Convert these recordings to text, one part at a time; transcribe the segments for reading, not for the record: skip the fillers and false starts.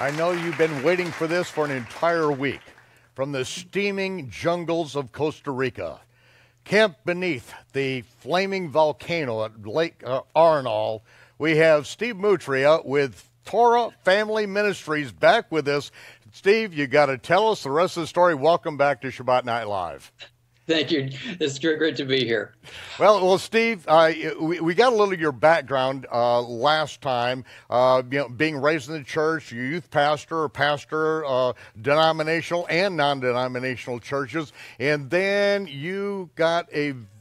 I know you've been waiting for this for an entire week. From the steaming jungles of Costa Rica, camped beneath the flaming volcano at Lake Arenal, we have Steve Moutria with Torah Family Ministries back with us. Steve, you got to tell us the rest of the story. Welcome back to Shabbat Night Live. Thank you. It's great to be here. Well, Steve, we got a little of your background last time. Being raised in the church, your youth pastor, denominational and non-denominational churches, and then you got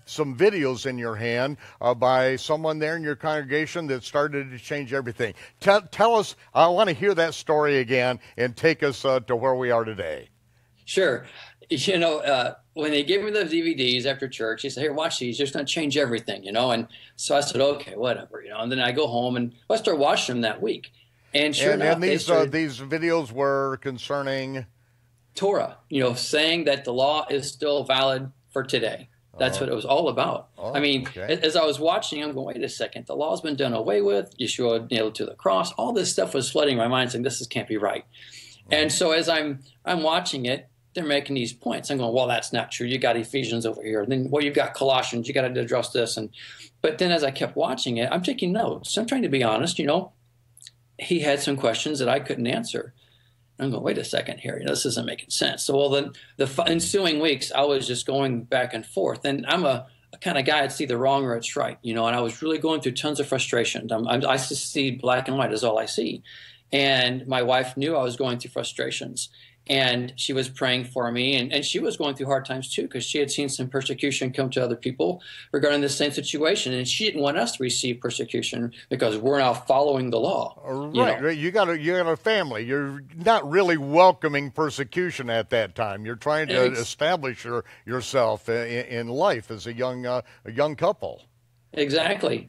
some videos in your hand by someone there in your congregation that started to change everything. Tell us. I want to hear that story again and take us to where we are today. Sure. When they gave me those DVDs after church, he said, "Here, watch these. You're just going to change everything, And so I said, okay, whatever, And then I go home and I start watching them that week. And sure enough, and these videos were concerning Torah, saying that the law is still valid for today. That's what it was all about. As I was watching, I'm going, wait a second. The law's been done away with. Yeshua nailed to the cross. All this stuff was flooding my mind saying, this can't be right. And so as I'm watching it, they're making these points. I'm going, well, that's not true. You got Ephesians over here. And then, well, you've got Colossians. You got to address this. But then as I kept watching it, I'm taking notes. I'm trying to be honest. He had some questions that I couldn't answer. I'm going, wait a second here. This isn't making sense. So, well, then the ensuing weeks, I was just going back and forth. And I'm a kind of guy, I'd see the wrong or it's right, and I was really going through tons of frustration. I just see black and white is all I see. And my wife knew I was going through frustrations. And she was praying for me, and she was going through hard times too, because she had seen some persecution come to other people regarding the same situation, and she didn't want us to receive persecution because we're now following the law. Right. You got a family. You're not really welcoming persecution at that time. You're trying to establish yourself in life as a young couple. Exactly.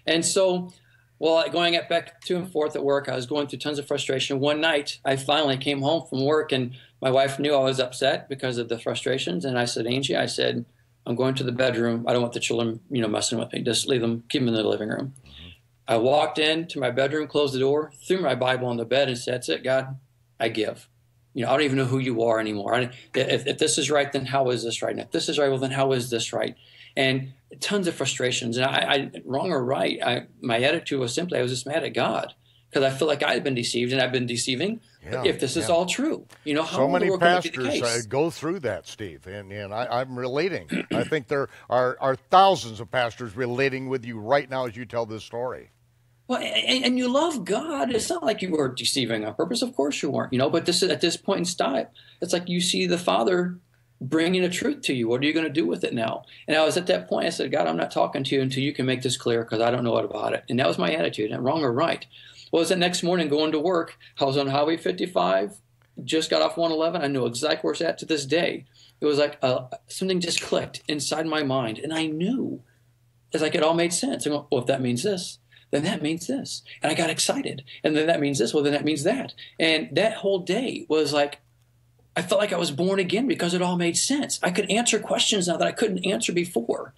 And so, well, going back to and forth at work, I was going through tons of frustration. One night, I finally came home from work, and my wife knew I was upset because of the frustrations. And I said, Angie, I'm going to the bedroom. I don't want the children, messing with me. Just leave them, keep them in the living room. Mm-hmm. I walked into my bedroom, closed the door, threw my Bible on the bed, and said, that's it, God, I give. I don't even know who you are anymore. If this is right, then how is this right? And if this is right, well, then how is this right? And tons of frustrations. And I wrong or right, my attitude was simply I was just mad at God because I feel like I had been deceived and I've been deceiving. Yeah, if this is all true, how so many pastors go through that, Steve, and I'm relating. I think there are thousands of pastors relating with you right now as you tell this story. Well, and you love God. It's not like you were deceiving on purpose. Of course you weren't, But at this point in time, it's like you see the Father bringing the truth to you. What are you going to do with it now? And I was at that point, I said, God, I'm not talking to you until you can make this clear because I don't know what about it. And that was my attitude, and wrong or right. Well, it was the next morning going to work. I was on Highway 55, just got off 111. I knew exactly where it's at to this day. It was like something just clicked inside my mind, and I knew. It's like it all made sense. I go, well, if that means this, then that means this. And I got excited. And then that means this, well, then that means that. And that whole day was like, I felt like I was born again because it all made sense. I could answer questions now that I couldn't answer before.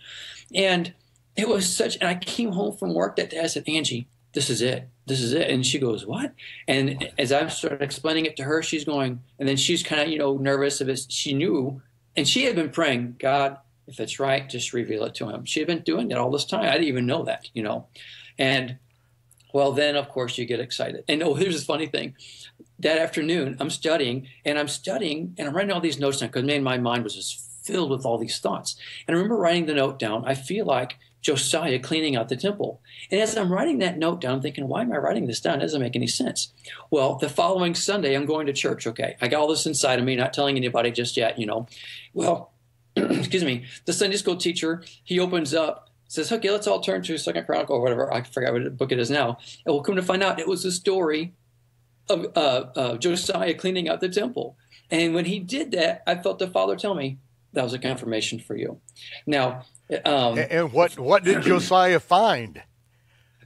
And it was and I came home from work that day. I said, Angie, this is it. This is it. And she goes, what? And as I started explaining it to her, she's going, and then she's kind of, nervous of it. She knew, and she had been praying, God, if it's right, just reveal it to him. She had been doing it all this time. I didn't even know that, And well, then, of course, you get excited. And here's this funny thing. That afternoon, I'm studying, and I'm writing all these notes down because, man, my mind was just filled with all these thoughts. And I remember writing the note down. I feel like Josiah cleaning out the temple. And as I'm writing that note down, I'm thinking, why am I writing this down? It doesn't make any sense. Well, the following Sunday, I'm going to church, okay? I got all this inside of me, not telling anybody just yet, Well, excuse me, the Sunday school teacher, he opens up, says, okay, let's all turn to Second Chronicle or whatever. I forgot what book it is now. And we'll come to find out it was the story of Josiah cleaning out the temple. And when he did that, I felt the Father tell me, that was a confirmation for you. Now, and what did Josiah find?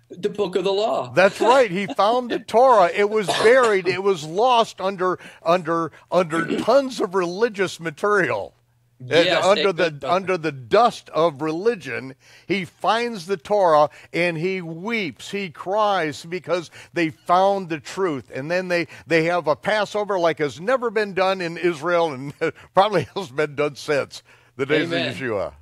The book of the law. That's right. He found the Torah. It was buried. It was lost under tons of religious material. Yes, Under the dust of religion, he finds the Torah and he weeps, he cries because they found the truth. And then they have a Passover like has never been done in Israel and probably hasn't been done since the days amen. of Yeshua.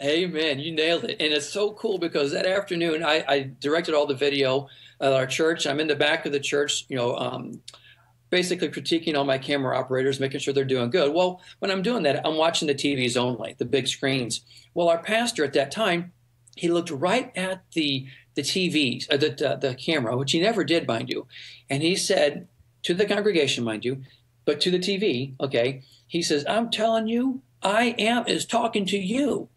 Amen. You nailed it. And it's so cool because that afternoon I directed all the video at our church. I'm in the back of the church, basically critiquing all my camera operators, making sure they're doing good. Well, when I'm doing that, I'm watching the TVs only, the big screens. Well, our pastor at that time, he looked right at the TVs, the camera, which he never did, mind you. And he said to the congregation, mind you, but to the TV, okay, he says, I'm telling you, I am is talking to you.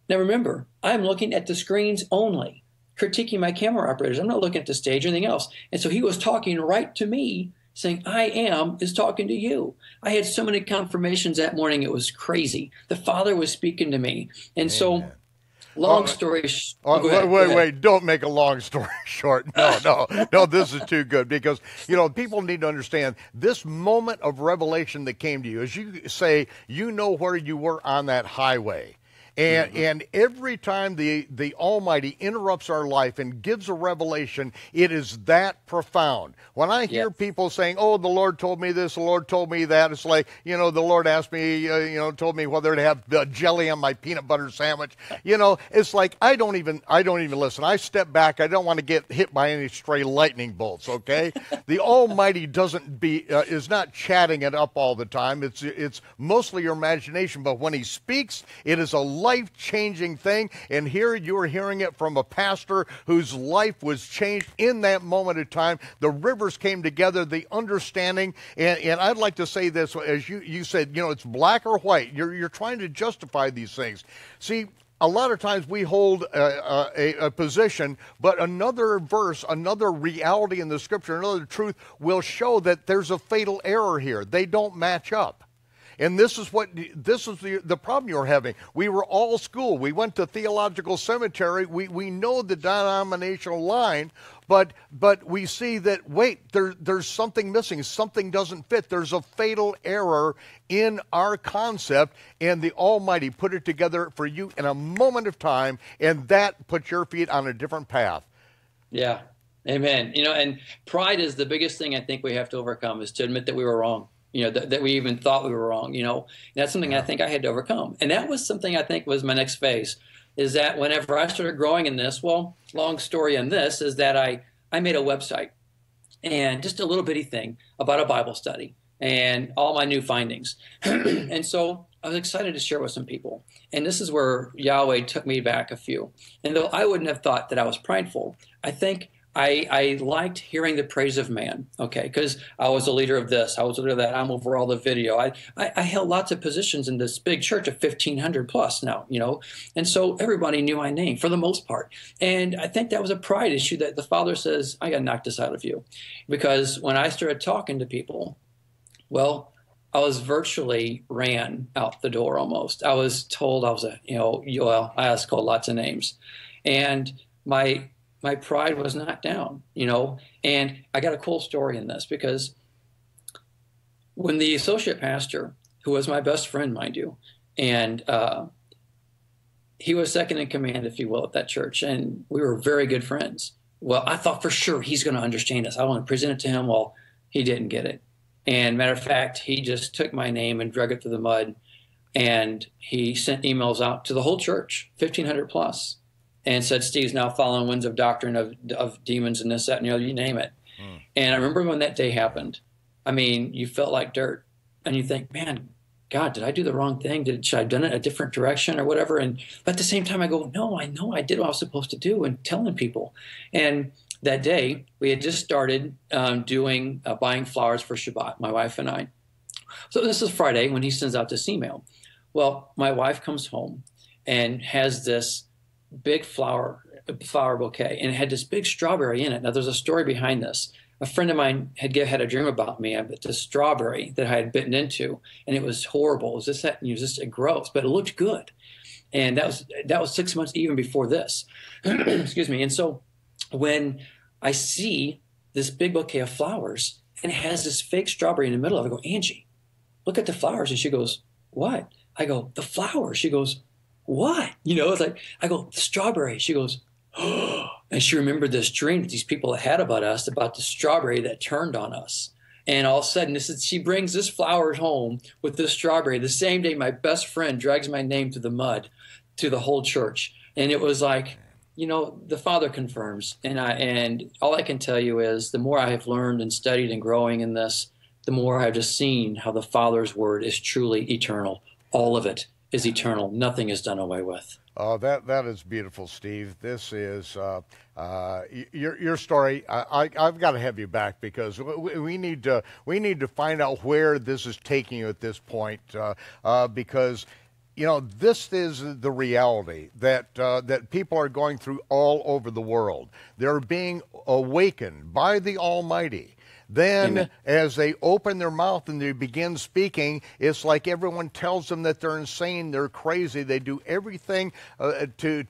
Now remember, I'm looking at the screens only, critiquing my camera operators. I'm not looking at the stage or anything else. And so he was talking right to me, saying, I am is talking to you. I had so many confirmations that morning. It was crazy. The Father was speaking to me. And so long story short. Wait, don't make a long story short. No, this is too good because, people need to understand this moment of revelation that came to you. As you say, you know where you were on that highway. And every time the Almighty interrupts our life and gives a revelation, it is that profound. When I hear people saying, oh, the Lord told me this, the Lord told me that, it's like, the Lord asked me, told me whether to have jelly on my peanut butter sandwich. It's like, I don't even listen. I step back. I don't want to get hit by any stray lightning bolts, okay? The Almighty is not chatting it up all the time. It's mostly your imagination, but when he speaks, it is a life-changing thing, and here you are hearing it from a pastor whose life was changed in that moment of time. The rivers came together, the understanding, and I'd like to say this, as you said, it's black or white. You're trying to justify these things. See, a lot of times we hold a position, but another verse, another reality in the Scripture, another truth will show that there's a fatal error here. They don't match up. And this is the problem you're having. We were all school. We went to theological seminary. We know the denominational line, but we see that, wait, there's something missing. Something doesn't fit. There's a fatal error in our concept, and the Almighty put it together for you in a moment of time, and that puts your feet on a different path. Yeah, amen. And pride is the biggest thing I think we have to overcome, is to admit that we were wrong. That we even thought we were wrong, And that's something I think I had to overcome. And that was something I think was my next phase, is that whenever I started growing in this, well, long story on this is that I made a website and just a little bitty thing about a Bible study and all my new findings. And so I was excited to share with some people. And this is where Yahweh took me back a few. And though I wouldn't have thought that I was prideful, I think I liked hearing the praise of man, okay, because I was a leader of this, I was a leader of that, I'm over all the video. I held lots of positions in this big church of 1,500 plus now, and so everybody knew my name for the most part. And I think that was a pride issue that the Father says, I got to knock this out of you. Because when I started talking to people, well, I was virtually ran out the door almost. I was told I was I was called lots of names. And my pride was knocked down, and I got a cool story in this, because when the associate pastor, who was my best friend, mind you, and he was second in command, if you will, at that church, and we were very good friends. Well, I thought for sure he's going to understand us. I want to present it to him. Well, he didn't get it. And matter of fact, he just took my name and drug it through the mud, and he sent emails out to the whole church, 1,500 plus. And said, Steve's now following winds of doctrine of demons and this, that, and you name it. And I remember when that day happened, I mean, you felt like dirt. And you think, man, God, did I do the wrong thing? Should I have done it a different direction or whatever? But at the same time, I go, no, I know I did what I was supposed to do and telling people. And that day, we had just started buying flowers for Shabbat, my wife and I. So this is Friday when he sends out this email. Well, my wife comes home and has this big flower bouquet, and it had this big strawberry in it. Now, there's a story behind this. A friend of mine had a dream about me, but this strawberry that I had bitten into, and it was horrible. It was just that, and it was just gross, but it looked good. And that was 6 months even before this. Excuse me. And so when I see this big bouquet of flowers, and it has this fake strawberry in the middle of it, I go, Angie, look at the flowers. And she goes, what? I go, the flowers. She goes, what? You know, it's like, I go, the strawberry. She goes, oh. And she remembered this dream that these people had about us, about the strawberry that turned on us. And all of a sudden, she brings this flower home with this strawberry. The same day, my best friend drags my name through the mud to the whole church. And it was like, you know, the Father confirms. And all I can tell you is the more I have learned and studied and growing in this, the more I've just seen how the Father's word is truly eternal. All of it is eternal. Nothing is done away with. Oh, that is beautiful, Steve. This is your story. I've got to have you back because we need to find out where this is taking you at this point. Because you know this is the reality that people are going through all over the world. They're being awakened by the Almighty. Then, Amen. As they open their mouth and they begin speaking, it's like everyone tells them that they're insane, they're crazy. They do everything to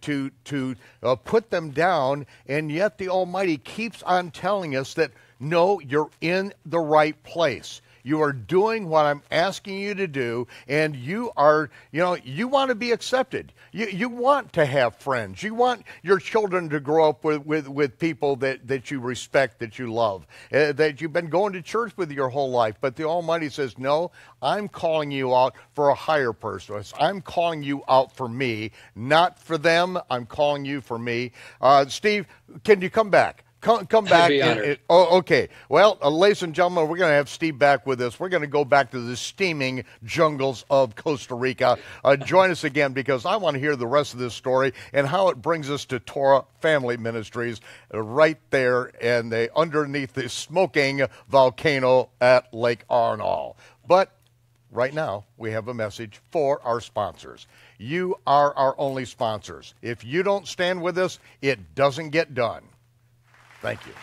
put them down, and yet the Almighty keeps on telling us that, no, you're in the right place. You are doing what I'm asking you to do, and you are, you know, you want to be accepted. You want to have friends. You want your children to grow up with people that you respect, that you love, that you've been going to church with your whole life. But the Almighty says, no, I'm calling you out for a higher purpose. I'm calling you out for me, not for them. I'm calling you for me. Steve, can you come back? Come back. Okay. Well, ladies and gentlemen, we're going to have Steve back with us. We're going to go back to the steaming jungles of Costa Rica. Join us again because I want to hear the rest of this story and how it brings us to Torah Family Ministries right there and underneath the smoking volcano at Lake Arnall. But right now, we have a message for our sponsors. You are our only sponsors. If you don't stand with us, it doesn't get done. Thank you.